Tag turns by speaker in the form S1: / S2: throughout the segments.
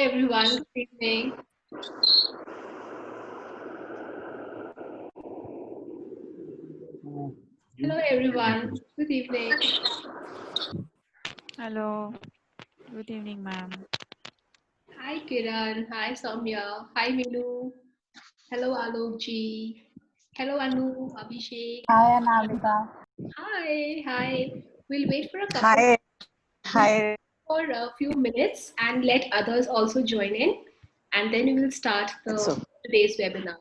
S1: everyone. Good evening. Hello everyone. Good evening.
S2: Hello. Good evening, ma'am.
S1: Hi Kiran. Hi Soumya. Hi Minu. Hello Alokji. Hello Anu, Abhishek.
S3: Hi, Anamika.
S1: Hi. We'll wait for a couple.
S3: Hi.
S1: We'll
S3: Hi.
S1: wait for a few minutes and let others also join in, and then we will start
S3: So,
S1: today's webinar.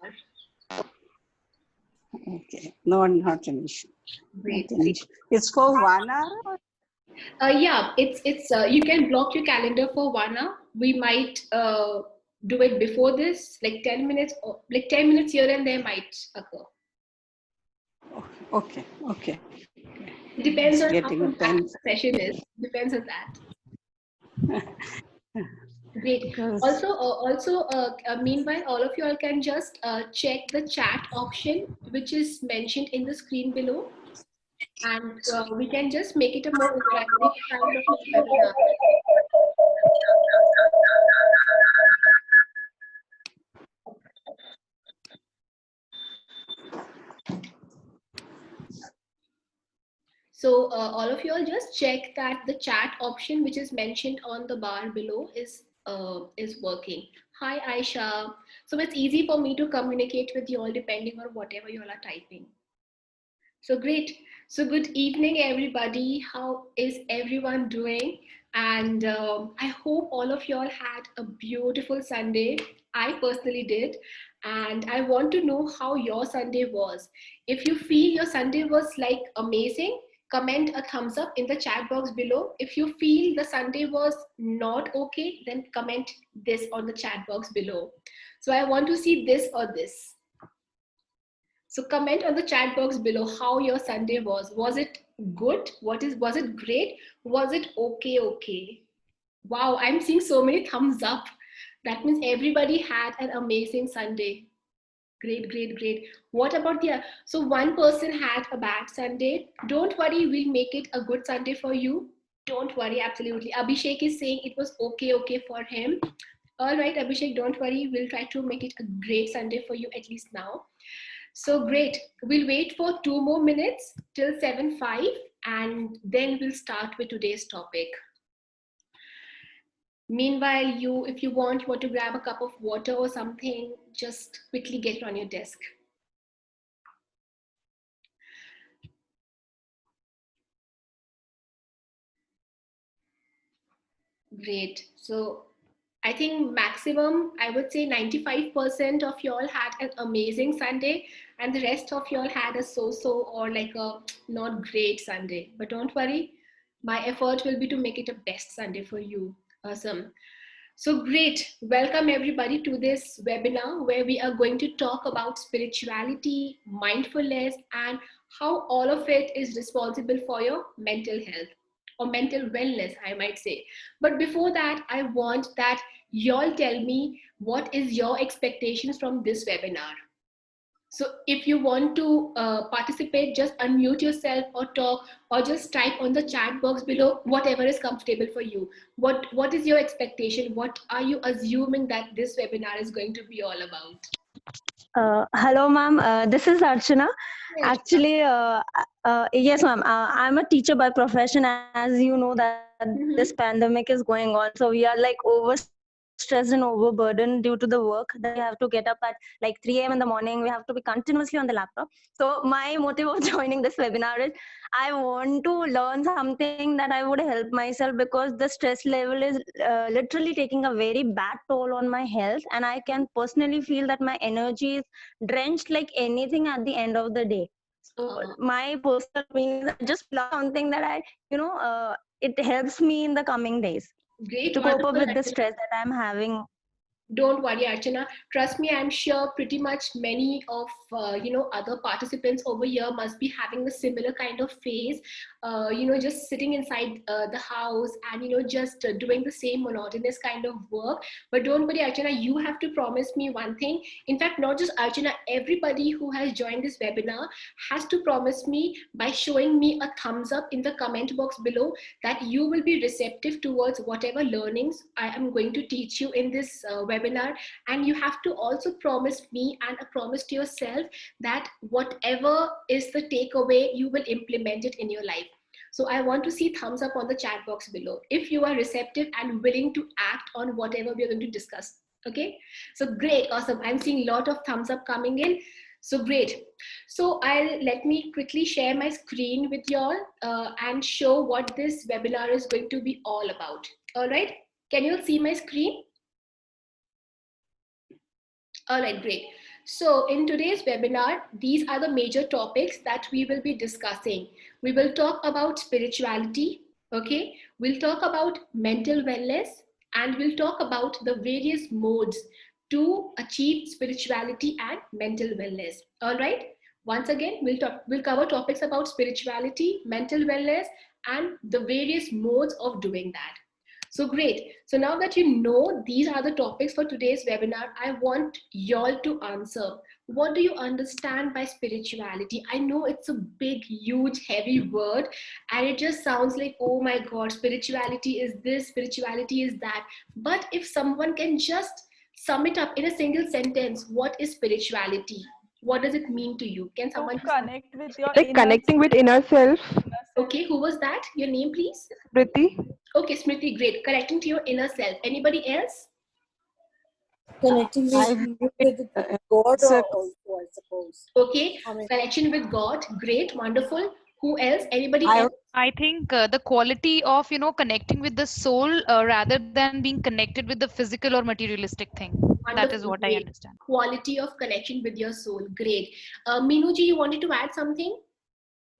S3: okay. No, not an issue.
S1: Great.
S3: Not an issue. It's for 1 hour?
S1: Yeah, it's you can block your calendar for 1 hour. We might do it before this, like 10 minutes, or like 10 minutes here and there might occur.
S3: Okay.
S1: It depends
S3: It's
S1: on how
S3: getting a
S1: packed
S3: pen.
S1: the session is. Depends on that. Great.
S3: Because
S1: Also, meanwhile, all of you all can just check the chat option, which is mentioned in the screen below, and we can just make it a more interactive kind of webinar. So all of you all just check that the chat option, which is mentioned on the bar below, is working. Hi Aisha. So it's easy for me to communicate with you all depending on whatever you all are typing. So great. So good evening, everybody. How is everyone doing? And I hope all of you all had a beautiful Sunday. I personally did. And I want to know how your Sunday was. If you feel your Sunday was like amazing, comment a thumbs up in the chat box below. If you feel the Sunday was not okay, then comment this on the chat box below. So I want to see this or this. So comment on the chat box below how your Sunday was. Was it good? Was it great? Was it okay? Wow, I'm seeing so many thumbs up. That means everybody had an amazing Sunday. Great. What about so one person had a bad Sunday. Don't worry, we'll make it a good Sunday for you. Don't worry, absolutely. Abhishek is saying it was okay for him. All right, Abhishek, don't worry. We'll try to make it a great Sunday for you at least now. So great. We'll wait for 2 more minutes till 7:05 and then we'll start with today's topic. Meanwhile, if you want to grab a cup of water or something, just quickly get it on your desk. Great. So I think maximum, I would say 95% of y'all had an amazing Sunday and the rest of y'all had a so-so or like a not great Sunday. But don't worry, my effort will be to make it a best Sunday for you. Awesome. So great. Welcome everybody to this webinar where we are going to talk about spirituality, mindfulness, and how all of it is responsible for your mental health or mental wellness, I might say. But before that, I want that y'all tell me what is your expectations from this webinar. So if you want to participate, just unmute yourself or talk or just type on the chat box below, whatever is comfortable for you. What is your expectation? What are you assuming that this webinar is going to be all about?
S4: Hello, ma'am. This is Archana.
S1: Yes.
S4: Actually, yes, ma'am. I'm a teacher by profession. As you know, that this pandemic is going on, so we are like overstressed and overburdened due to the work that we have to get up at like 3 a.m. in the morning. We have to be continuously on the laptop. So my motive of joining this webinar is I want to learn something that I would help myself, because the stress level is literally taking a very bad toll on my health, and I can personally feel that my energy is drenched like anything at the end of the day. So my personal opinion is I just love something that it helps me in the coming days
S1: Great,
S4: to cope up
S1: wonderful.
S4: with the stress that I'm having.
S1: Don't worry, Archana. Trust me, I'm sure pretty much many of other participants over here must be having a similar kind of phase. Just sitting inside the house and just doing the same monotonous kind of work. But don't worry, Archana. You have to promise me one thing. In fact, not just Archana. Everybody who has joined this webinar has to promise me by showing me a thumbs up in the comment box below that you will be receptive towards whatever learnings I am going to teach you in this webinar. And you have to also promise me and a promise to yourself that whatever is the takeaway, you will implement it in your life. So I want to see thumbs up on the chat box below if you are receptive and willing to act on whatever we are going to discuss. Okay, so great, awesome. I'm seeing a lot of thumbs up coming in. So great. So let me quickly share my screen with y'all and show what this webinar is going to be all about. All right, can you see my screen? All right, great. So in today's webinar, these are the major topics that we will be discussing. We will talk about spirituality, okay? We'll talk about mental wellness, and we'll talk about the various modes to achieve spirituality and mental wellness. All right. Once again, we'll cover topics about spirituality, mental wellness, and the various modes of doing that. So great. So now that you know these are the topics for today's webinar, I want y'all to answer. What do you understand by spirituality? I know it's a big, huge, heavy word, and it just sounds like, oh my God, spirituality is this, spirituality is that. But if someone can just sum it up in a single sentence, what is spirituality? What does it mean to you? Can someone
S5: connect with your
S6: Like connecting with inner self.
S1: Okay, who was that? Your name, please?
S6: Priti.
S1: Okay, Smriti, great. Connecting to your inner self. Anybody else?
S7: Connecting with God
S3: Sir.
S7: also, I suppose.
S1: Okay,
S7: I mean,
S1: connection with God. Great, wonderful. Who else? Anybody
S3: I-
S1: else?
S2: I think the quality of, connecting with the soul rather than being connected with the physical or materialistic thing. That is
S1: Wonderful,
S2: what I
S1: great.
S2: understand.
S1: Quality of connection with your soul. Great. Meenuji, you wanted to add something?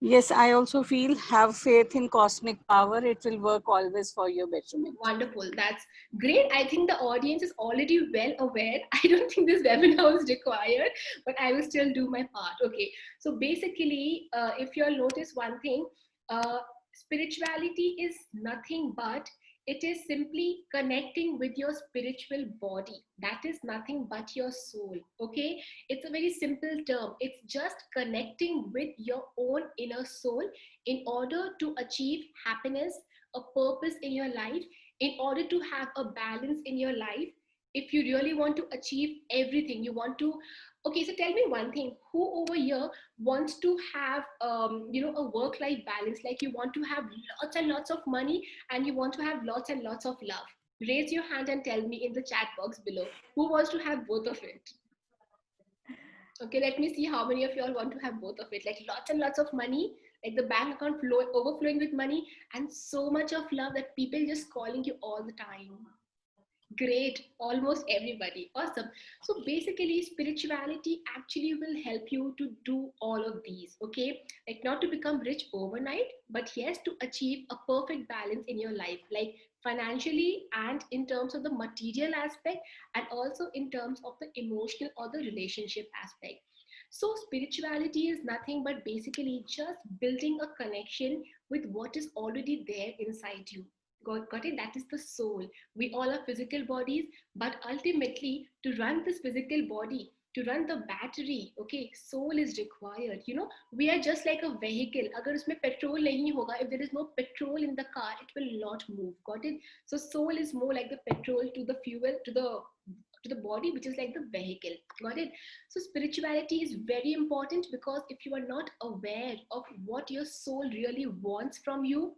S3: Yes, I also feel have faith in cosmic power. It will work always for your betterment.
S1: Wonderful. That's great. I think the audience is already well aware. I don't think this webinar is required, but I will still do my part. Okay. So basically, if you'll notice one thing, spirituality is nothing but it is simply connecting with your spiritual body. That is nothing but your soul. Okay. It's a very simple term. It's just connecting with your own inner soul in order to achieve happiness, a purpose in your life, in order to have a balance in your life. If you really want to achieve everything, you want to, okay, so tell me one thing, who over here wants to have a work life balance, like you want to have lots and lots of money and you want to have lots and lots of love? Raise your hand and tell me in the chat box below, who wants to have both of it? Okay, let me see how many of you all want to have both of it, like lots and lots of money, like the bank account overflowing with money, and so much of love that people just calling you all the time. Great, almost everybody. Awesome. So basically, spirituality actually will help you to do all of these, okay? Like not to become rich overnight, but yes, to achieve a perfect balance in your life, like financially and in terms of the material aspect, and also in terms of the emotional or the relationship aspect. So spirituality is nothing but basically just building a connection with what is already there inside you. Got it? That is the soul. We all are physical bodies, but ultimately to run this physical body, to run the battery, okay, soul is required. We are just like a vehicle. Agar usme petrol nahi hoga, if there is no petrol in the car, it will not move. Got it? So soul is more like the petrol to the fuel, to the body, which is like the vehicle. Got it? So spirituality is very important, because if you are not aware of what your soul really wants from you,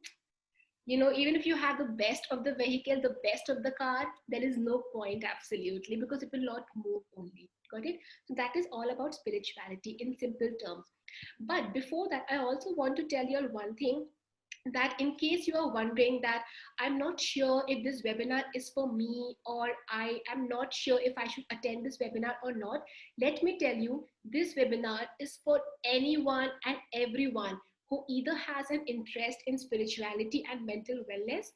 S1: even if you have the best of the vehicle, the best of the car, there is no point, absolutely, because it will not move only. Got it? So that is all about spirituality in simple terms. But before that, I also want to tell you all one thing, that in case you are wondering that I'm not sure if this webinar is for me, or I am not sure if I should attend this webinar or not, let me tell you, this webinar is for anyone and everyone who either has an interest in spirituality and mental wellness,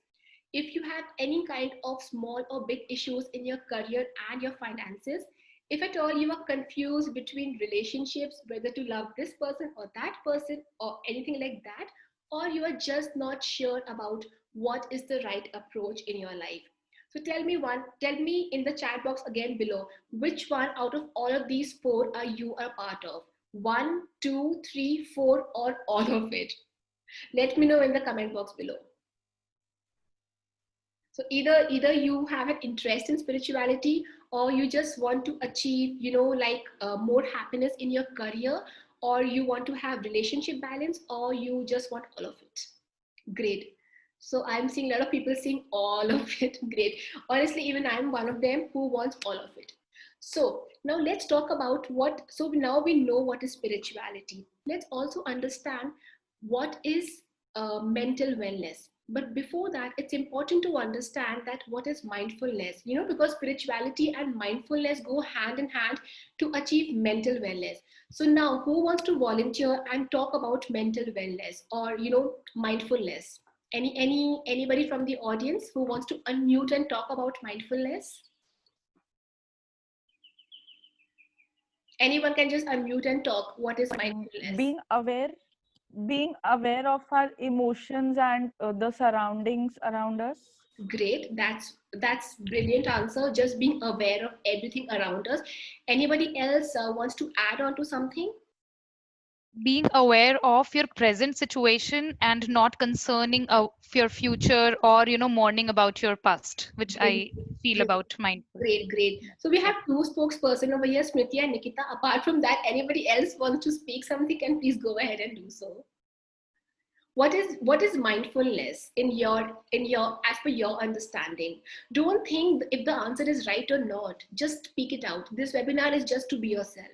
S1: if you have any kind of small or big issues in your career and your finances, if at all you are confused between relationships, whether to love this person or that person or anything like that, or you are just not sure about what is the right approach in your life. So tell me in the chat box again below, which one out of all of these four are you a part of? One, two, three, four, or all of it? Let me know in the comment box below. So either you have an interest in spirituality, or you just want to achieve, more happiness in your career, or you want to have relationship balance, or you just want all of it. Great. So I'm seeing a lot of people saying all of it. Great. Honestly, even I'm one of them who wants all of it. So now let's talk about so now we know what is spirituality. Let's also understand what is mental wellness. But before that, it's important to understand that what is mindfulness, because spirituality and mindfulness go hand in hand to achieve mental wellness. So now who wants to volunteer and talk about mental wellness or, mindfulness? Anybody from the audience who wants to unmute and talk about mindfulness? Anyone can just unmute and talk. What is mindfulness?
S5: Being aware of our emotions and the surroundings around us.
S1: Great. That's brilliant answer. Just being aware of everything around us. Anybody else wants to add on to something?
S2: Being aware of your present situation and not concerning of your future, or mourning about your past, which I feel about mindful.
S1: Great. So we have two spokesperson over here, Smriti and Nikita. Apart from that, anybody else wants to speak something, can please go ahead and do so. What is mindfulness in your as per your understanding? Don't think if the answer is right or not. Just speak it out. This webinar is just to be yourself.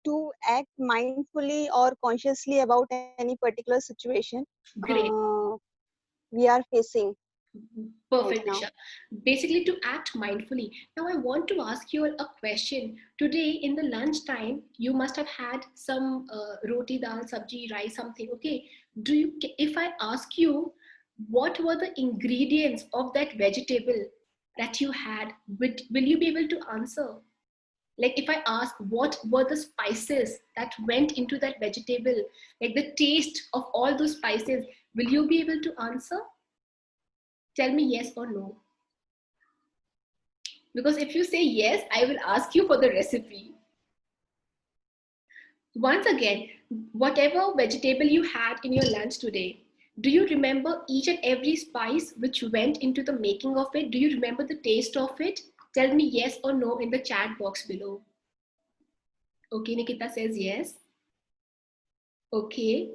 S6: To act mindfully or consciously about any particular situation we are facing.
S1: Perfect,
S6: right
S1: Disha. Basically, to act mindfully. Now, I want to ask you a question. Today, in the lunch time, you must have had some roti, dal, sabji, rice, something. Okay. If I ask you, what were the ingredients of that vegetable that you had? Will you be able to answer? Like if I ask what were the spices that went into that vegetable, like the taste of all those spices, will you be able to answer? Tell me yes or no. Because if you say yes, I will ask you for the recipe. Once again, whatever vegetable you had in your lunch today, do you remember each and every spice which went into the making of it? Do you remember the taste of it? Tell me yes or no in the chat box below. Okay, Nikita says yes. Okay.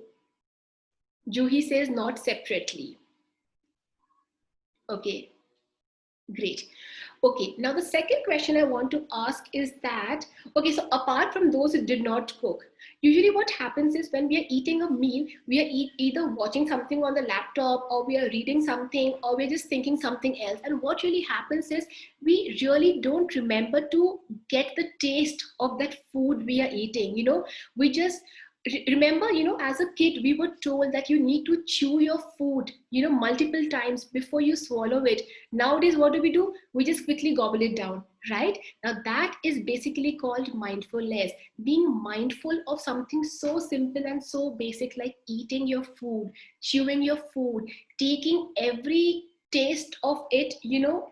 S1: Juhi says not separately. Okay, great. Okay, now the second question I want to ask is that, okay, so apart from those who did not cook, usually what happens is when we are eating a meal, we are either watching something on the laptop, or we are reading something, or we're just thinking something else. And what really happens is we really don't remember to get the taste of that food we are eating. We just remember, as a kid, we were told that you need to chew your food, multiple times before you swallow it. Nowadays, what do? We just quickly gobble it down, right? Now that is basically called mindfulness. Being mindful of something so simple and so basic like eating your food, chewing your food, taking every taste of it,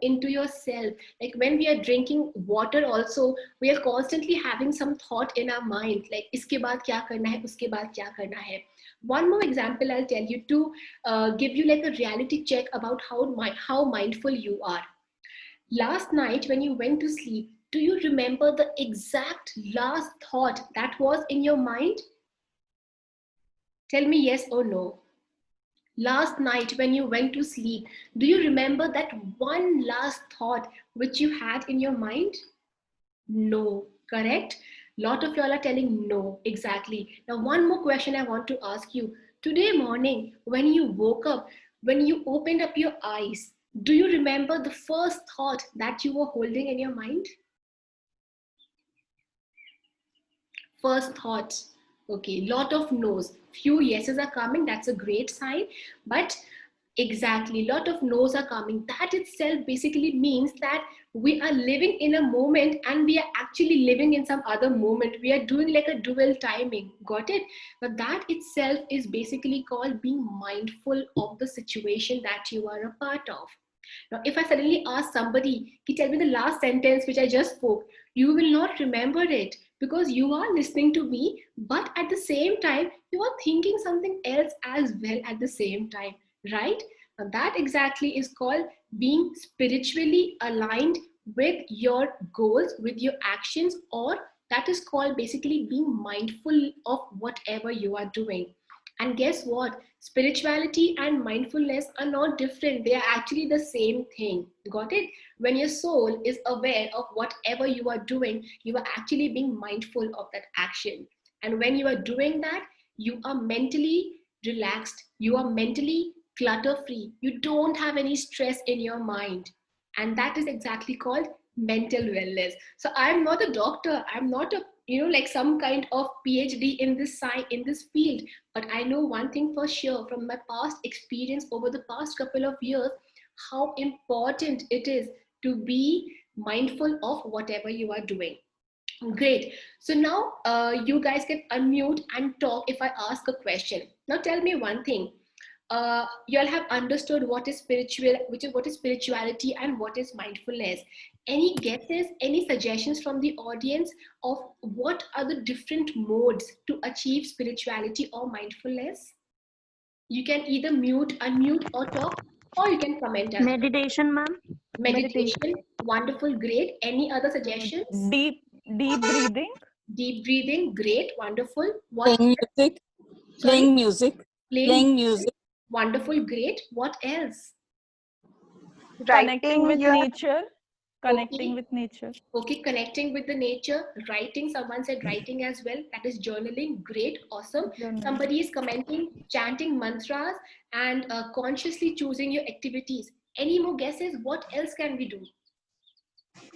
S1: into yourself. Like when we are drinking water also, we are constantly having some thought in our mind, like iske baad kya karna hai, uske baad kya karna hai. One more example I'll tell you to give you like a reality check about how mindful you are. Last night when you went to sleep, do you remember the exact last thought that was in your mind? Tell me yes or no. Last night when you went to sleep, do you remember that one last thought which you had in your mind? No, correct? Lot of y'all are telling no, exactly. Now, one more question I want to ask you. Today morning, when you woke up, when you opened up your eyes, do you remember the first thought that you were holding in your mind? First thought. Okay, lot of no's. Few yeses are coming. That's a great sign. But Exactly. Lot of no's are coming. That itself basically means that we are living in a moment and we are actually living in some other moment. We are doing like a dual timing. Got it? But that itself is basically called being mindful of the situation that you are a part of. Now, if I suddenly ask somebody, "Ki tell me the last sentence which I just spoke," you will not remember it because you are listening to me, but at the same time, you are thinking something else as well at the same time, right? Now, that exactly is called being spiritually aligned with your goals, with your actions, or that is called basically being mindful of whatever you are doing. And guess what? Spirituality and mindfulness are not different. They are actually the same thing. Got it? When your soul is aware of whatever you are doing, you are actually being mindful of that action. And when you are doing that, you are mentally relaxed. You are mentally clutter free. You don't have any stress in your mind. And that is exactly called mental wellness. So I'm not a doctor. I'm not a like some kind of PhD in this side, in this field, but I know one thing for sure from my past experience over the past couple of years, how important it is to be mindful of whatever you are doing. Great. So now you guys can unmute and talk if I ask a question. Now tell me one thing. You all have understood what is spiritual, which is what is spirituality and what is mindfulness. Any guesses, any suggestions from the audience of what are the different modes to achieve spirituality or mindfulness? You can either mute, unmute, or talk, or you can comment as well.
S4: Meditation, ma'am.
S1: Meditation, wonderful, great. Any other suggestions?
S5: Deep breathing.
S1: Deep breathing, great, wonderful. What?
S3: Playing music,
S1: Sorry?
S3: playing music,
S1: Playing
S3: playing music.
S1: wonderful, great. What else?
S5: Connecting
S6: Writing
S5: with
S6: your
S5: nature. Connecting
S1: Okay.
S5: with nature.
S1: Okay, connecting with the nature, writing, someone said writing as well. That is journaling, great, awesome.
S5: Journaling.
S1: Somebody is commenting, chanting mantras, and consciously choosing your activities. Any more guesses? What else can we do?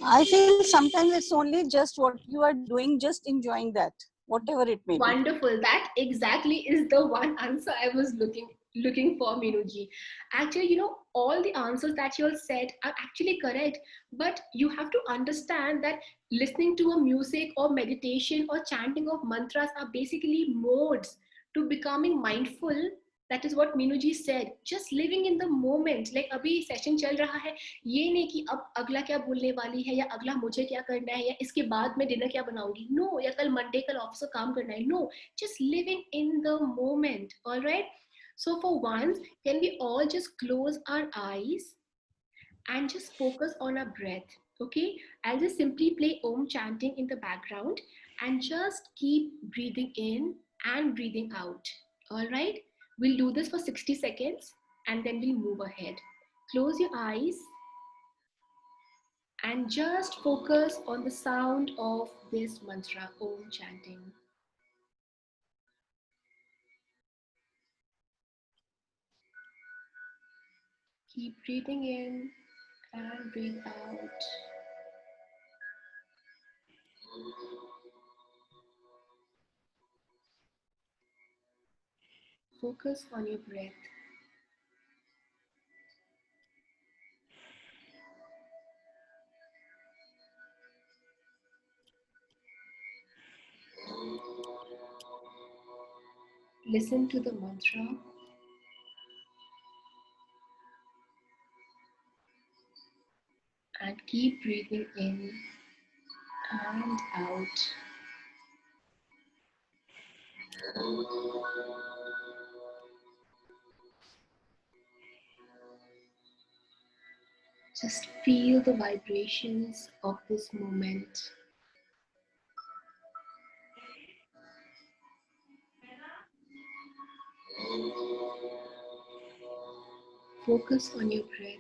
S3: I feel sometimes it's only just what you are doing, just enjoying that, whatever it may be.
S1: Wonderful. That exactly is the one answer I was looking for, Minuji. Actually, all the answers that you all said are actually correct, but you have to understand that listening to a music or meditation or chanting of mantras are basically modes to becoming mindful. That is what Minuji said. Just living in the moment. Like अभी session चल रहा है, ये नहीं कि अब अगला क्या बोलने वाली है या अगला मुझे क्या करना है या इसके बाद मैं डिनर क्या बनाऊंगी. नो, या कल मंडे कल ऑफिस का काम करना है. No, just living in the moment. All right. So for once, can we all just close our eyes and just focus on our breath? Okay, I'll just simply play Om chanting in the background and just keep breathing in and breathing out. All right, we'll do this for 60 seconds and then we'll move ahead. Close your eyes and just focus on the sound of this mantra, Om chanting. Keep breathing in and breathe out. Focus on your breath. Listen to the mantra and keep breathing in and out. Just feel the vibrations of this moment. Focus on your breath.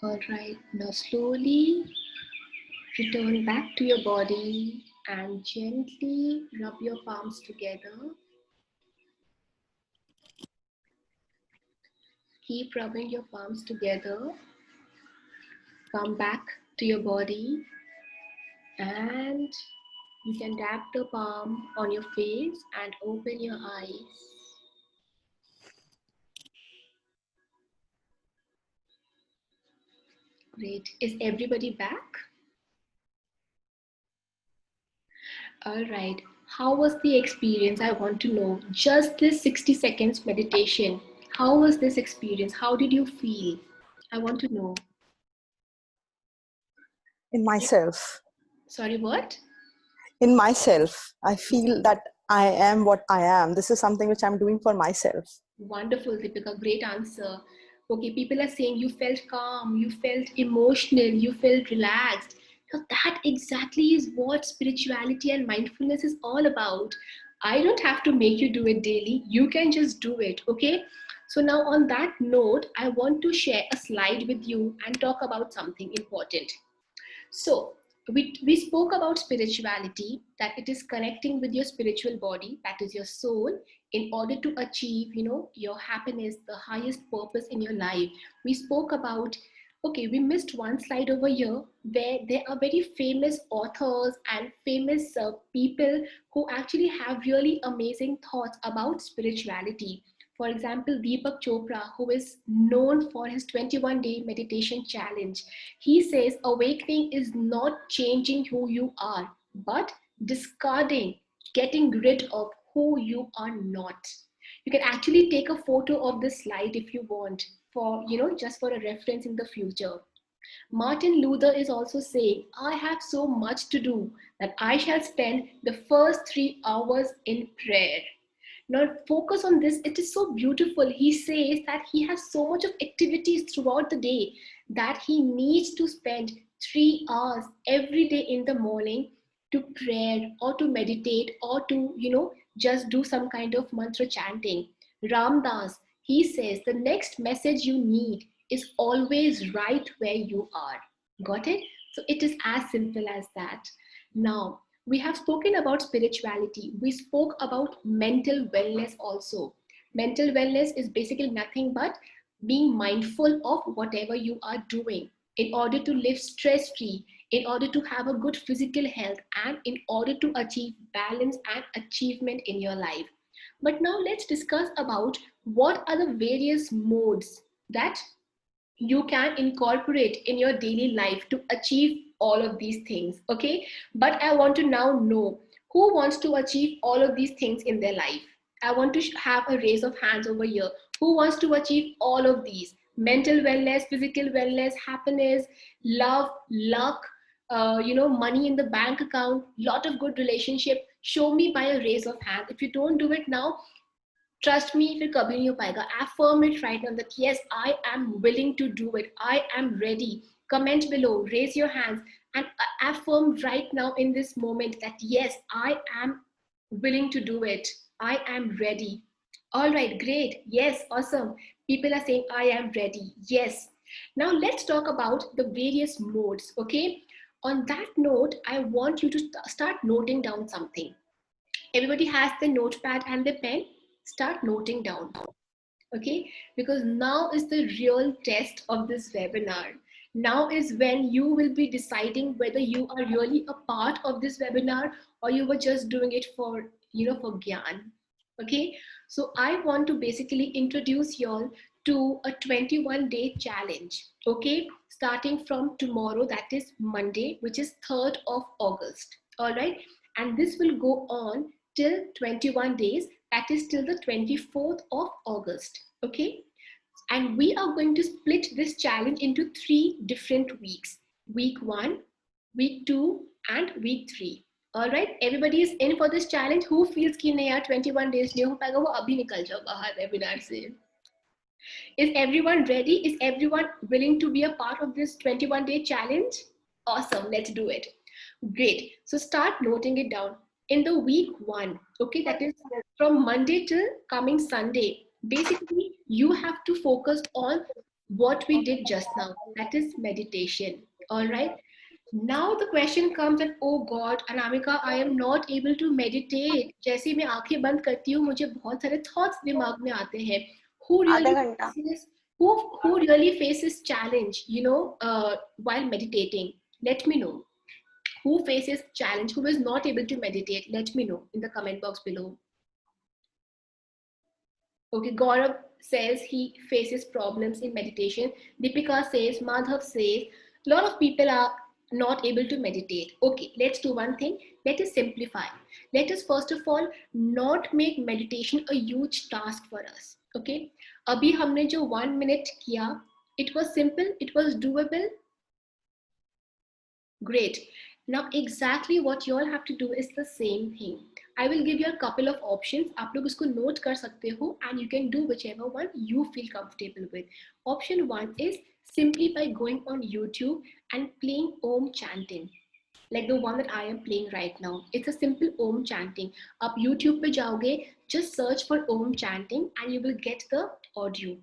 S1: All right, now slowly return back to your body and gently rub your palms together. Keep rubbing your palms together. Come back to your body and you can tap the palm on your face and open your eyes. Great. Is everybody back? All right. How was the experience? I want to know. Just this 60 seconds meditation. How was this experience? How did you feel? I want to know.
S8: In myself.
S1: Sorry, what?
S8: In myself. I feel that I am what I am. This is something which I'm doing for myself.
S1: Wonderful, Deepika. Great answer. Okay, people are saying you felt calm, you felt emotional, you felt relaxed. Now that exactly is what spirituality and mindfulness is all about. I don't have to make you do it daily. You can just do it, okay? So now on that note, I want to share a slide with you and talk about something important. So we spoke about spirituality, that it is connecting with your spiritual body, that is your soul, in order to achieve, your happiness, the highest purpose in your life. We spoke about, okay, we missed one slide over here where there are very famous authors and famous people who actually have really amazing thoughts about spirituality. For example, Deepak Chopra, who is known for his 21-day meditation challenge, he says awakening is not changing who you are, but discarding, getting rid of who you are not. You can actually take a photo of this slide if you want, for, just for a reference in the future. Martin Luther is also saying, I have so much to do that I shall spend the first 3 hours in prayer. Now focus on this. It is so beautiful. He says that he has so much of activities throughout the day that he needs to spend 3 hours every day in the morning to prayer or to meditate or to, just do some kind of mantra chanting. Ram Das, he says the next message you need is always right where you are. Got it? So it is as simple as that. Now, we have spoken about spirituality. We spoke about mental wellness also. Mental wellness is basically nothing but being mindful of whatever you are doing in order to live stress free, in order to have a good physical health, and in order to achieve balance and achievement in your life. But now let's discuss about what are the various modes that you can incorporate in your daily life to achieve all of these things. Okay, but I want to now know who wants to achieve all of these things in their life. I want to have a raise of hands over here. Who wants to achieve all of these? Mental wellness, physical wellness, happiness, love, luck, money in the bank account, lot of good relationship. Show me by a raise of hands. If you don't do it now, trust me, फिर कभी नहीं हो पाएगा. Affirm it right now that yes, I am willing to do it. I am ready. Comment below, raise your hands, and affirm right now in this moment that yes, I am willing to do it. I am ready. All right, great. Yes, awesome. People are saying I am ready. Yes. Now let's talk about the various modes. Okay. On that note, I want you to start noting down something. Everybody has the notepad and the pen. Start noting down, okay? Because now is the real test of this webinar. Now is when you will be deciding whether you are really a part of this webinar or you were just doing it for, for gyan, okay? So I want to basically introduce y'all to a 21-day challenge, okay? Starting from tomorrow, that is Monday, which is 3rd of August, all right? And this will go on till 21 days, that is till the 24th of August, okay? And we are going to split this challenge into 3 different weeks. Week 1, week 2, and week 3. All right, everybody is in for this challenge. Who feels कि नहीं यार 21 days नहीं हो पाएगा, वो अभी निकल जाओ बाहर webinar से. Is everyone ready? Is everyone willing to be a part of this 21-day challenge? Awesome, let's do it. Great. So start noting it down. In the week 1, okay, that is from Monday till coming Sunday, basically you have to focus on what we did just now, that is meditation. All right, Now the question comes that, oh God, Anamika, I am not able to meditate. जैसे मैं आंखें बंद करती हूँ मुझे बहुत सारे thoughts दिमाग में आते हैं. Who
S6: आधा
S1: really
S6: घंटा
S1: faces, who really faces challenge, while meditating? Let me know. Who faces challenge? Who is not able to meditate? Let me know in the comment box below. Okay, Gaurav says he faces problems in meditation. Deepika says, Madhav says, a lot of people are not able to meditate. Okay, let's do one thing. Let us simplify. Let us first of all not make meditation a huge task for us. Okay, अभी हमने जो 1 minute किया, it was simple, it was doable. Great. Now exactly what you all have to do is the same thing. I will give you a couple of options. आप लोग इसको note कर सकते हो and you can do whichever one you feel comfortable with. Option 1 is simply by going on YouTube and playing Om chanting. Like the one that I am playing right now. It's a simple Om chanting. आप YouTube पे जाओगे, just search for Om chanting and you will get the audio.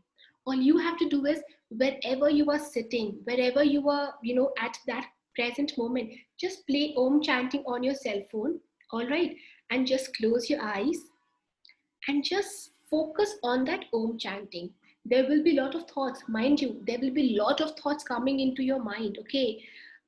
S1: All you have to do is wherever you are sitting, wherever you are, at that present moment, just play Om chanting on your cell phone, all right? And just close your eyes and just focus on that Om chanting. There will be a lot of thoughts, mind you, there will be a lot of thoughts coming into your mind, okay?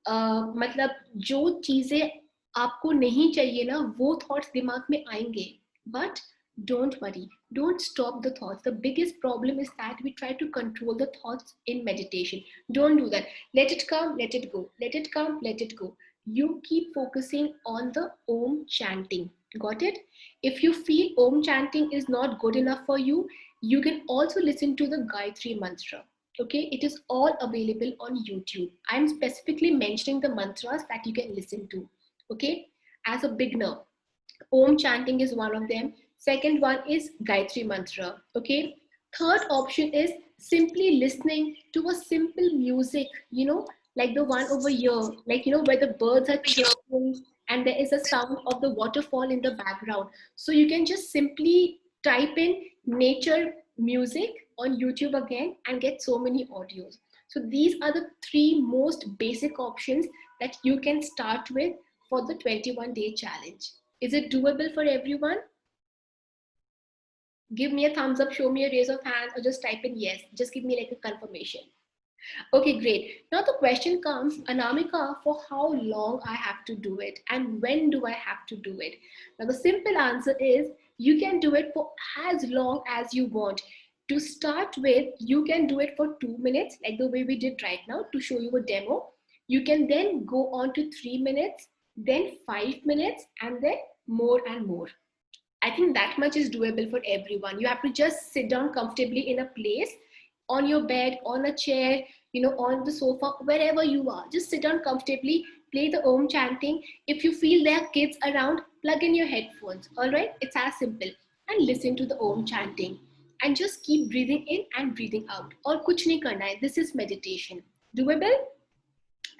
S1: मतलब जो चीजें आपको नहीं चाहिए ना वो thoughts दिमाग में आएंगे, but don't worry, don't stop the thoughts. The biggest problem is that we try to control the thoughts in meditation. Don't do that. Let it come, let it go, let it come, let it go. You keep focusing on the Om chanting. Got it? If you feel Om chanting is not good enough for you, you can also listen to the Gayatri mantra. Okay, it is all available on YouTube. I'm specifically mentioning the mantras that you can listen to. Okay, as a beginner, Om chanting is one of them. Second one is Gayatri mantra. Okay, third option is simply listening to a simple music, like the one over here, like, where the birds are chirping and there is a sound of the waterfall in the background. So you can just simply type in nature music on YouTube again and get so many audios. So these are the 3 most basic options that you can start with for the 21-day challenge. Is it doable for everyone? Give me a thumbs up, show me a raise of hands, or just type in yes. Just give me like a confirmation. Okay, great. Now the question comes, Anamika, for how long I have to do it and when do I have to do it? Now the simple answer is you can do it for as long as you want. To start with, you can do it for 2 minutes, like the way we did right now to show you a demo. You can then go on to 3 minutes, then 5 minutes, and then more and more. I think that much is doable for everyone. You have to just sit down comfortably in a place, on your bed, on a chair, on the sofa, wherever you are. Just sit down comfortably, play the Om chanting. If you feel there are kids around, plug in your headphones, all right? It's as simple. And listen to the Om chanting. And just keep breathing in and breathing out. Or kuch nahi karna hai. This is meditation. Doable?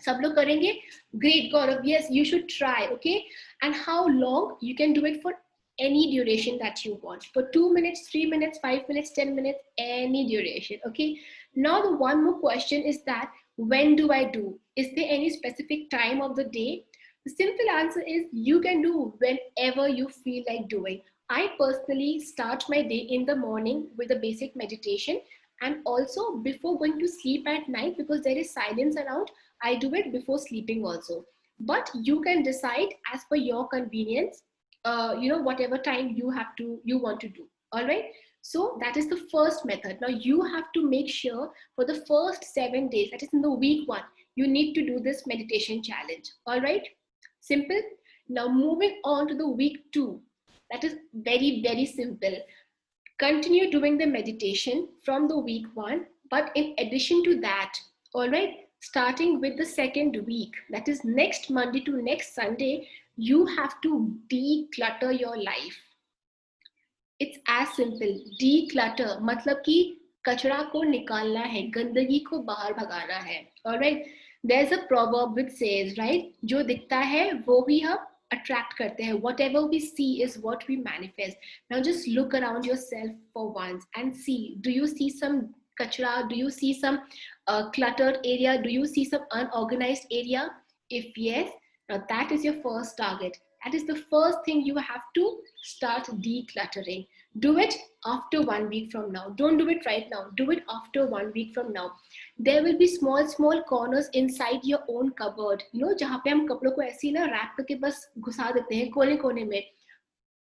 S1: सब लोग करेंगे? Great, Gaurav. Yes, you should try, okay? And how long? You can do it for any duration that you want. For 2 minutes, 3 minutes, 5 minutes, 10 minutes, any duration, okay? Now the one more question is that, when do I do? Is there any specific time of the day? The simple answer is you can do whenever you feel like doing. I personally start my day in the morning with a basic meditation, and also before going to sleep at night, because there is silence around, I do it before sleeping also. But you can decide as per your convenience, whatever time you want to do. All right. So that is the first method. Now you have to make sure for the first 7 days, that is in the week 1, you need to do this meditation challenge. All right. Simple. Now moving on to the week 2, that is very, very simple. Continue doing the meditation from the week 1, but in addition to that, all right, starting with the second week, that is next Monday to next Sunday, you have to declutter your life. It's as simple. Declutter मतलब कि कचरा को निकालना है, गंदगी को बाहर भगाना है. All right. There's a proverb which says, right, जो दिखता है वो ही हम attract करते हैं. Whatever we see is what we manifest. Now just look around yourself for once and see, do you see some kachra? Do you see some cluttered area? Do you see some unorganized area? If yes, now that is your first target. That is the first thing you have to start decluttering. Do it after 1 week from now. Don't do it right now. Do it after 1 week from now. There will be small corners inside your own cupboard. You know, जहाँ पे हम कपड़ों को ऐसे ना rap करके बस घुसा देते हैं कोने कोने में.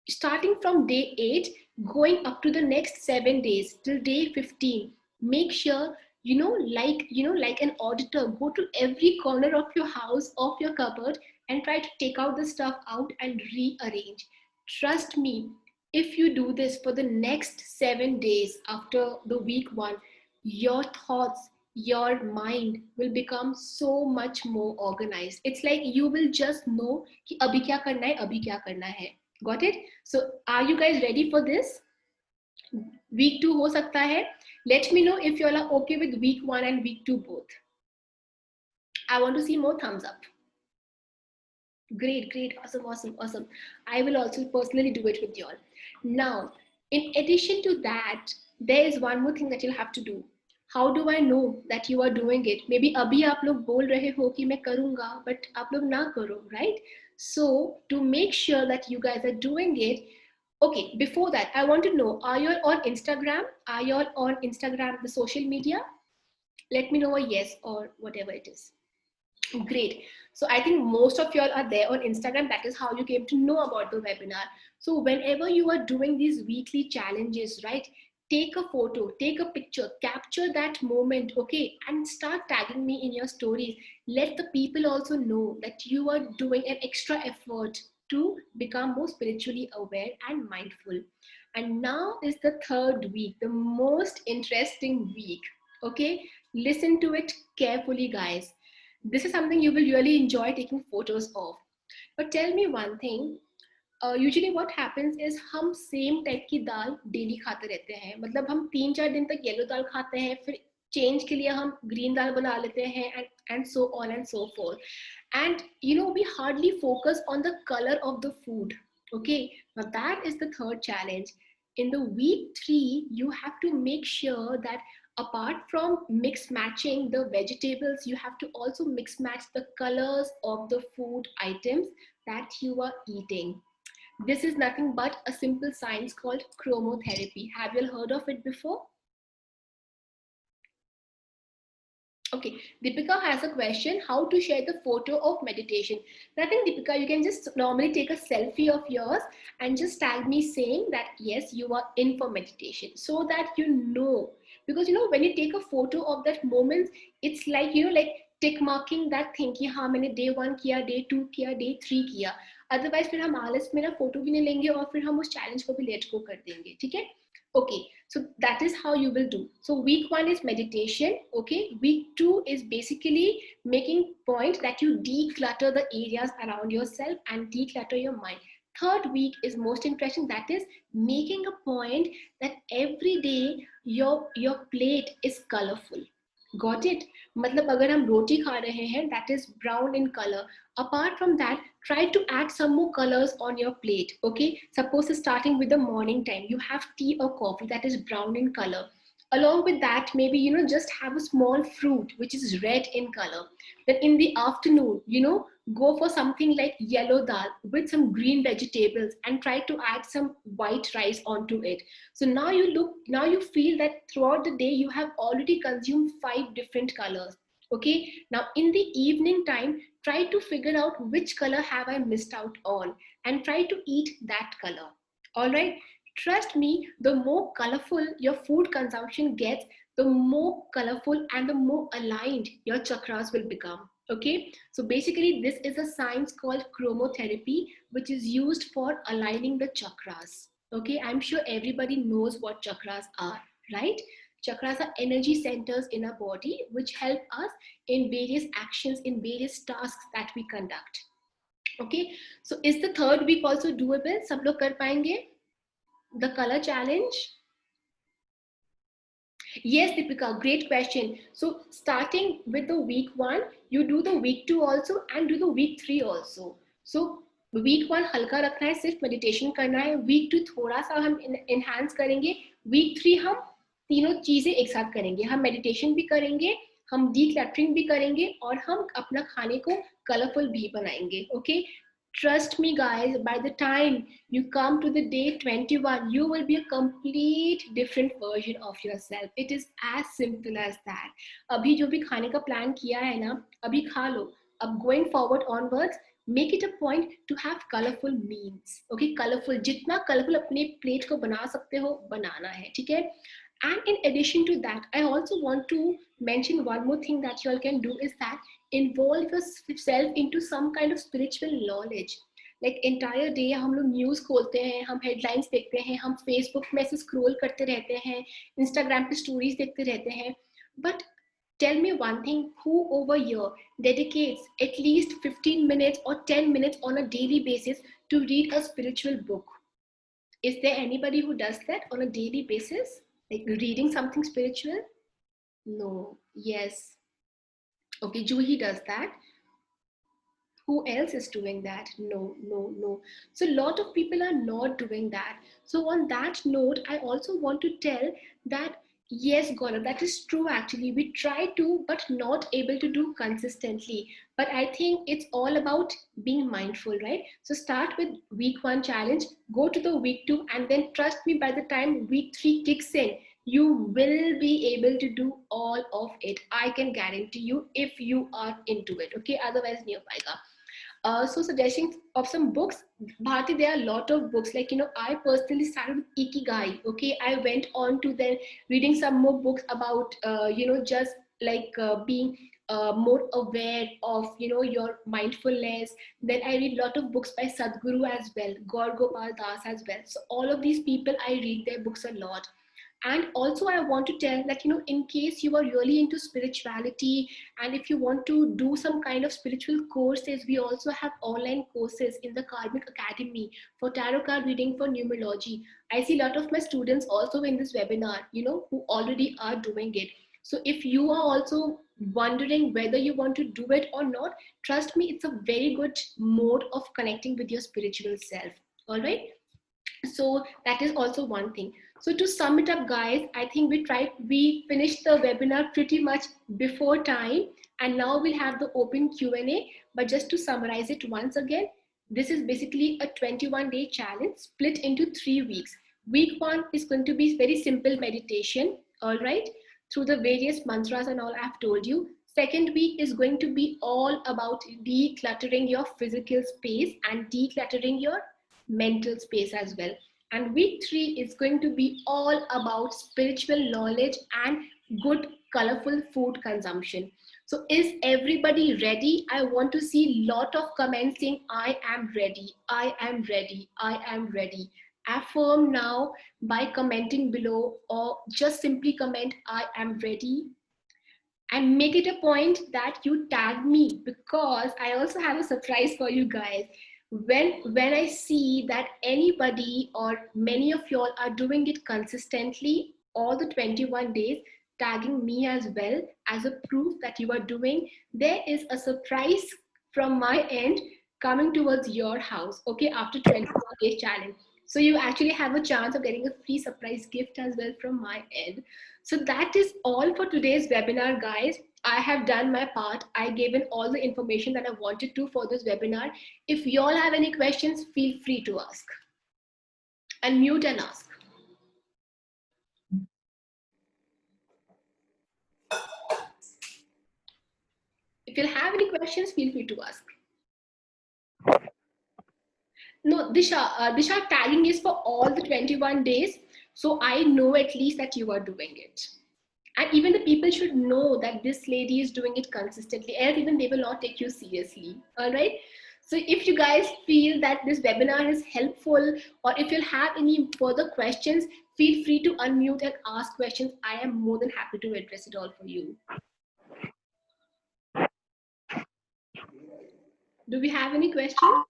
S1: Starting from day 8, going up to the next 7 days till day 15, make sure like an auditor, go to every corner of your house, of your cupboard, and try to take out the stuff out and rearrange. Trust me, if you do this for the next 7 days after the week 1, your thoughts, your mind will become so much more organized. It's like you will just know कि अभी क्या करना है, अभी क्या करना है. Got it? So are you guys ready for this? Week 2 हो सकता है. Let me know if you all are okay with week 1 and week 2 both. I want to see more thumbs up. Great, awesome. I will also personally do it with you all. Now, in addition to that, there is one more thing that you'll have to do. How do I know that you are doing it? Maybe abhi aap log bol rahe ho ki main karunga, but aap log na karo, right? So to make sure that you guys are doing it, okay, before that, I want to know, are you all on Instagram? Are you all on Instagram, the social media? Let me know a yes or whatever it is. Great. So I think most of you all are there on Instagram. That is how you came to know about the webinar. So whenever you are doing these weekly challenges, right, take a photo, take a picture, capture that moment, okay, and start tagging me in your stories. Let the people also know that you are doing an extra effort to become more spiritually aware and mindful. And now is the third week, the most interesting week, okay? Listen to it carefully, guys. This is something you will really enjoy taking photos of. But tell me one thing, usually what happens is हम same type की दाल daily खाते रहते हैं. मतलब हम 3-4 दिन तक yellow दाल खाते हैं, फिर change के लिए हम green दाल बना लेते हैं, and so on and so forth. And you know, we hardly focus on the color of the food. Okay, now that is the third challenge. In the week 3, you have to make sure that apart from mix matching the vegetables, you have to also mix match the colors of the food items that you are eating. This is nothing but a simple science called chromotherapy. Have you all heard of it before? Okay, Deepika has a question, how to share the photo of meditation. Nothing, Deepika, you can just normally take a selfie of yours and just tag me saying that yes, you are in for meditation, so that you know. Because you know, when you take a photo of that moment, it's like, you know, like tick marking that thing कि हाँ मैंने day 1 किया, day 2 किया, day 3 किया. Otherwise फिर हम आलस में ना फोटो भी नहीं लेंगे और फिर हम उस चैलेंज को भी let go कर देंगे. ठीक है? Okay, so that is how you will do. So week 1 is meditation. Okay, week 2 is basically making point that you declutter the areas around yourself and declutter your mind. Third week is most interesting. That is making a point that every day your plate is colorful. Got it? मतलब अगर हम रोटी खा रहे हैं, that is brown in color. Apart from that, try to add some more colors on your plate. Okay, suppose starting with the morning time, you have tea or coffee that is brown in color. Along with that, maybe, you know, just have a small fruit which is red in color. Then in the afternoon, you know, go for something like yellow dal with some green vegetables and try to add some white rice onto it. So now you feel that throughout the day you have already consumed 5 different colors. Okay, now in the evening time, try to figure out which color have I missed out on and try to eat that color. All right, trust me, the more colorful your food consumption gets, the more colorful and the more aligned your chakras will become. Okay, so basically this is a science called chromotherapy, which is used for aligning the chakras. Okay, I'm sure everybody knows what chakras are, right? Chakras are energy centers in our body which help us in various actions, in various tasks that we conduct. Okay, so is the third week also doable? Sab log kar payenge? The color challenge? Yes, Deepika, great question. So starting with the week 1, you do the week 2 also and do the week 3 also. So week 1 हल्का रखना है, सिर्फ meditation करना है. Week 2 थोड़ा सा हम enhance करेंगे. Week 3 हम तीनों चीजें एक साथ करेंगे. हम meditation भी करेंगे, हम decluttering भी करेंगे और हम अपना खाने को colorful भी बनाएंगे. Okay, trust me guys, by the time you come to the day 21, you will be a complete different version of yourself. It is as simple as that. अभी जो भी खाने का plan किया है ना, अभी खा लो. अब going forward onwards, make it a point to have colorful meals. Okay, colorful, जितना colorful अपने plate को बना सकते हो बनाना है, ठीक है? And in addition to that, I also want to mention one more thing that you all can do is that involve yourself into some kind of spiritual knowledge. Like entire day हम लोग news खोलते हैं, हम headlines देखते हैं, हम Facebook में से scroll करते रहते हैं, Instagram पे stories देखते रहते हैं. But tell me one thing, who over here dedicates at least 15 minutes or 10 minutes on a daily basis to read a spiritual book? Is there anybody who does that on a daily basis? Like reading something spiritual? No. Yes. Okay, Juhi does that. Who else is doing that? No, no, no. So a lot of people are not doing that. So on that note, I also want to tell that yes, Gaurav, that is true actually. We try to, but not able to do consistently. But I think it's all about being mindful, right? So start with week 1 challenge, go to the week 2, and then trust me, by the time week 3 kicks in, you will be able to do all of it. I can guarantee you if you are into it. Okay, otherwise, nahi ho payega. So suggestions of some books, Bharti, there are a lot of books. Like, I personally started with Ikigai. Okay, I went on to then reading some more books about, just like being more aware of, your mindfulness. Then I read a lot of books by Sadhguru as well, Gaur Gopal Das as well. So all of these people, I read their books a lot. And also I want to tell that, in case you are really into spirituality and if you want to do some kind of spiritual courses, we also have online courses in the Karmic Academy for tarot card reading, for numerology. I see a lot of my students also in this webinar, who already are doing it. So if you are also wondering whether you want to do it or not, trust me, it's a very good mode of connecting with your spiritual self. All right. So that is also one thing. So to sum it up, guys, I think we finished the webinar pretty much before time, and now we'll have the open Q&A. But just to summarize it once again, this is basically a 21-day challenge split into 3 weeks. Week 1 is going to be very simple meditation, all right, through the various mantras and all I've told you. Second week is going to be all about decluttering your physical space and decluttering your mental space as well. And week 3 is going to be all about spiritual knowledge and good colorful food consumption. So is everybody ready? I want to see a lot of comments saying I am ready, I am ready, I am ready. Affirm now by commenting below, or just simply comment I am ready. And make it a point that you tag me, because I also have a surprise for you guys. When I see that anybody or many of y'all are doing it consistently all the 21 days, tagging me as well as a proof that you are doing, there is a surprise from my end coming towards your house, okay, after 21 days challenge. So you actually have a chance of getting a free surprise gift as well from my end. So that is all for today's webinar, guys. I have done my part. I gave in all the information that I wanted to for this webinar. If you all have any questions, feel free to ask. Unmute and ask. If you have any questions, feel free to ask. No, Disha, tagging is for all the 21 days. So I know at least that you are doing it. And even the people should know that this lady is doing it consistently, and even they will not take you seriously. All right. So if you guys feel that this webinar is helpful, or if you'll have any further questions, feel free to unmute and ask questions. I am more than happy to address it all for you. Do we have any questions?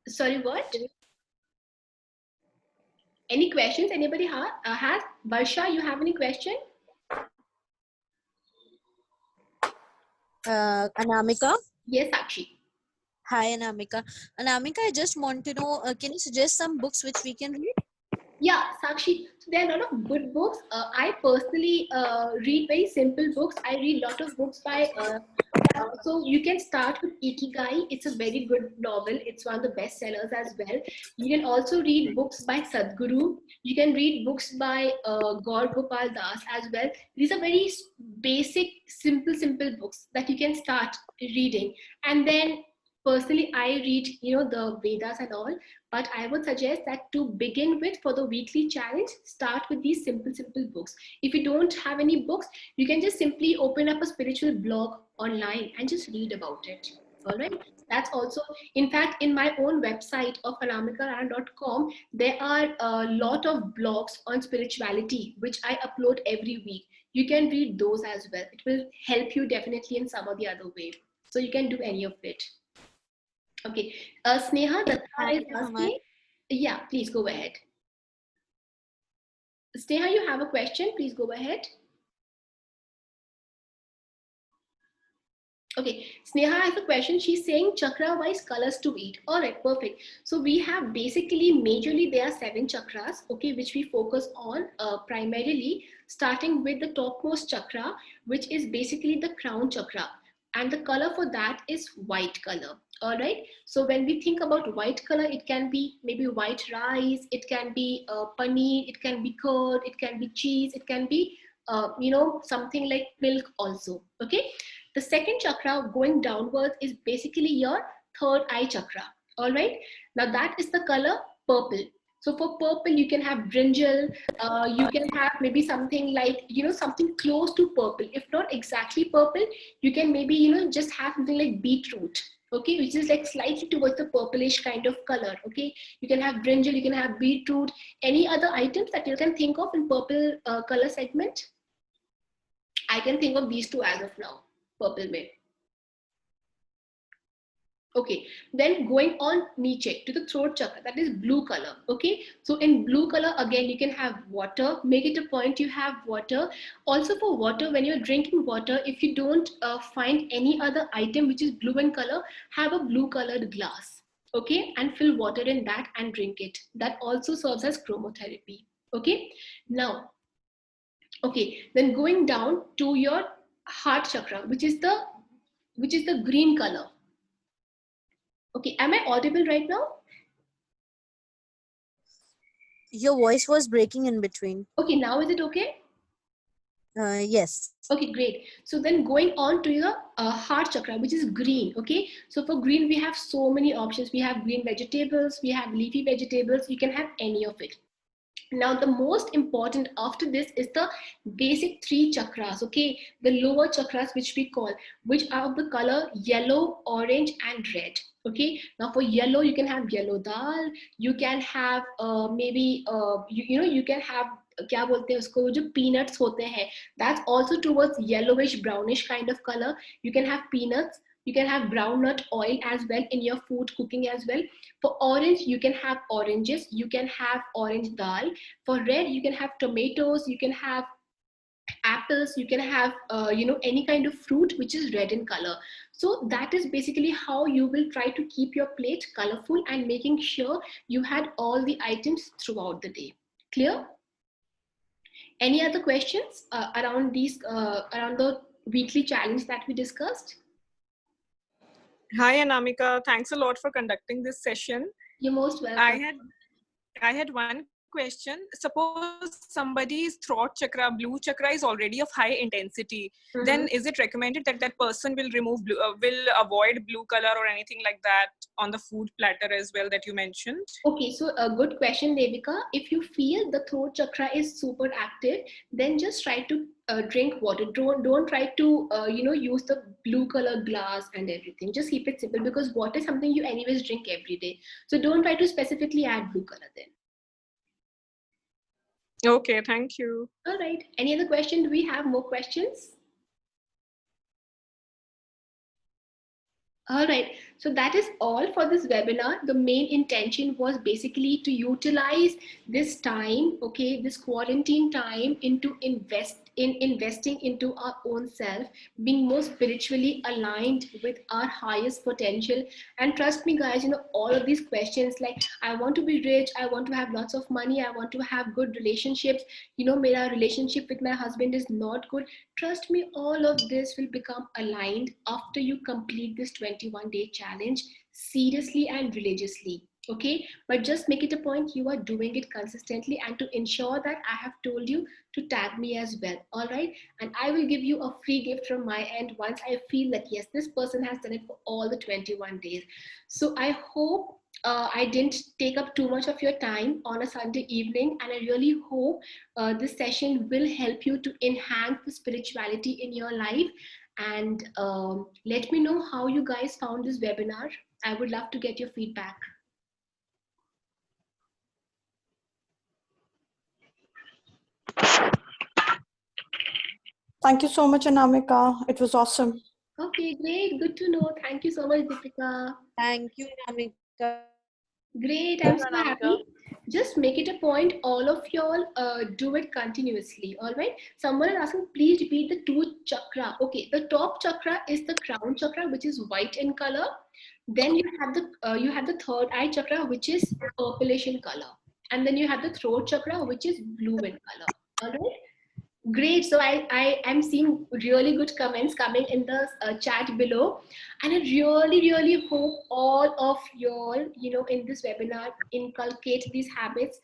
S1: Sorry, what? Any questions anybody has? Varsha, you have any question?
S9: Anamika?
S1: Yes, Sakshi.
S9: Hi, Anamika. Anamika, I just want to know, can you suggest some books which we can read?
S1: Yeah, Sakshi. So there are a lot of good books. I personally read very simple books. I read a lot of books by. So you can start with Ikigai. It's a very good novel. It's one of the best sellers as well. You can also read books by Sadhguru. You can read books by Gaur Gopal Das as well. These are very basic, simple books that you can start reading. And then personally, I read, the Vedas and all. But I would suggest that to begin with for the weekly challenge, start with these simple books. If you don't have any books, you can just simply open up a spiritual blog online and just read about it. All right. That's also, in fact, in my own website of anamikaran.com, there are a lot of blogs on spirituality, which I upload every week. You can read those as well. It will help you definitely in some or the other way. So you can do any of it. Okay, Sneha, Datta is asking. Yeah, please go ahead. Sneha, you have a question? Please go ahead. Okay, Sneha has a question. She's saying chakra-wise colors to eat. All right, perfect. So we have basically, majorly, there are 7 chakras, okay, which we focus on primarily, starting with the topmost chakra, which is basically the crown chakra. And the color for that is white color. All right. So when we think about white color, it can be maybe white rice, it can be paneer, it can be curd, it can be cheese, it can be, something like milk also. Okay. The second chakra going downwards is basically your third eye chakra. All right. Now that is the color purple. So for purple, you can have brinjal, you can have maybe something like, something close to purple. If not exactly purple, you can maybe, just have something like beetroot, okay, which is like slightly towards the purplish kind of color, okay. You can have brinjal, you can have beetroot, any other items that you can think of in purple color segment. I can think of these two as of now, purple way. Okay, then going on niche to the throat chakra, that is blue color. Okay, so in blue color, again, you can have water. Make it a point you have water. Also for water, when you're drinking water, if you don't find any other item which is blue in color, have a blue colored glass. Okay, and fill water in that and drink it. That also serves as chromotherapy. Okay, now, okay, then going down to your heart chakra, which is the green color. Okay, am I audible right now?
S9: Your voice was breaking in between.
S1: Okay, now is it okay?
S9: Yes.
S1: Okay, great. So then going on to your heart chakra, which is green. Okay, so for green, we have so many options. We have green vegetables, we have leafy vegetables. You can have any of it. Now, the most important after this is the basic 3 chakras, okay? The lower chakras, which we call, which are of the color yellow, orange, and red, okay? Now, for yellow, you can have yellow dal, you can have maybe, you can have, क्या बोलते हैं उसको, जो peanuts होते हैं, that's also towards yellowish, brownish kind of color. You can have peanuts. You can have brown nut oil as well in your food cooking as well. For orange, you can have oranges. You can have orange dal. For red, you can have tomatoes. You can have apples. You can have, any kind of fruit which is red in color. So that is basically how you will try to keep your plate colorful and making sure you had all the items throughout the day. Clear? Any other questions around the weekly challenge that we discussed?
S10: Hi, Anamika. Thanks a lot for conducting this session.
S1: You're most welcome.
S10: I had one question. Suppose somebody's throat chakra, blue chakra, is already of high intensity. Then is it recommended that that person will will avoid blue color or anything like that on the food platter as well that you mentioned?
S1: Okay, so a good question, Devika. If you feel the throat chakra is super active, then just try to drink water. Don't try to use the blue color glass and everything. Just keep it simple, because water is something you anyways drink every day. So don't try to specifically add blue color then.
S10: Okay, thank you.
S1: All right. Any other question? Do we have more questions? All right, so that is all for this webinar. The main intention was basically to utilize this time, okay, this quarantine time, into in investing into our own self, being more spiritually aligned with our highest potential. And trust me, guys, all of these questions like, I want to be rich, I want to have lots of money, I want to have good relationships, my relationship with my husband is not good. Trust me, all of this will become aligned after you complete this 21-day challenge seriously and religiously. Okay, but just make it a point you are doing it consistently, and to ensure that, I have told you to tag me as well. All right, and I will give you a free gift from my end once I feel that yes, this person has done it for all the 21 days. So I hope I didn't take up too much of your time on a Sunday evening, and I really hope this session will help you to enhance the spirituality in your life. And let me know how you guys found this webinar. I would love to get your feedback.
S8: Thank you so much, Anamika. It was awesome.
S1: Okay, great. Good to know. Thank you so much, Deepika.
S9: Thank you, Amika.
S1: Great. I'm so happy. Just make it a point, all of y'all do it continuously. All right. Someone is asking, please repeat the two chakra. Okay. The top chakra is the crown chakra, which is white in color. Then you have the third eye chakra, which is purplish in color. And then you have the throat chakra, which is blue in color. All right. Great. So I am seeing really good comments coming in the chat below. And I really hope all of y'all, in this webinar, inculcate these habits,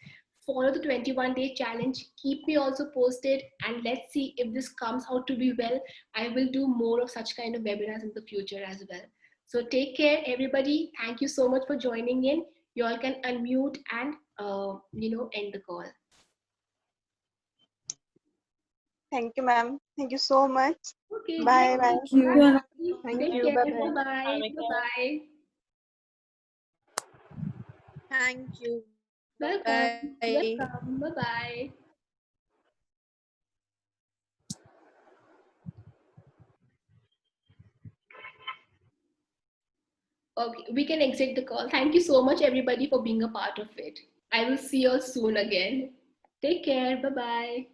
S1: follow the 21-day challenge, keep me also posted, and let's see if this comes out to be well. I will do more of such kind of webinars in the future as well. So take care, everybody. Thank you so much for joining in. You all can unmute and, end the call.
S6: Thank you, ma'am. Thank you so much.
S1: Okay,
S6: Bye. Bye.
S7: Thank you.
S6: Thank
S1: Take
S6: you.
S1: care.
S6: Bye-bye.
S1: Bye-bye. Bye-bye.
S9: Thank you.
S1: Welcome.
S9: Bye.
S1: Welcome. Bye-bye. Okay, we can exit the call. Thank you so much, everybody, for being a part of it. I will see you all soon again. Take care. Bye-bye.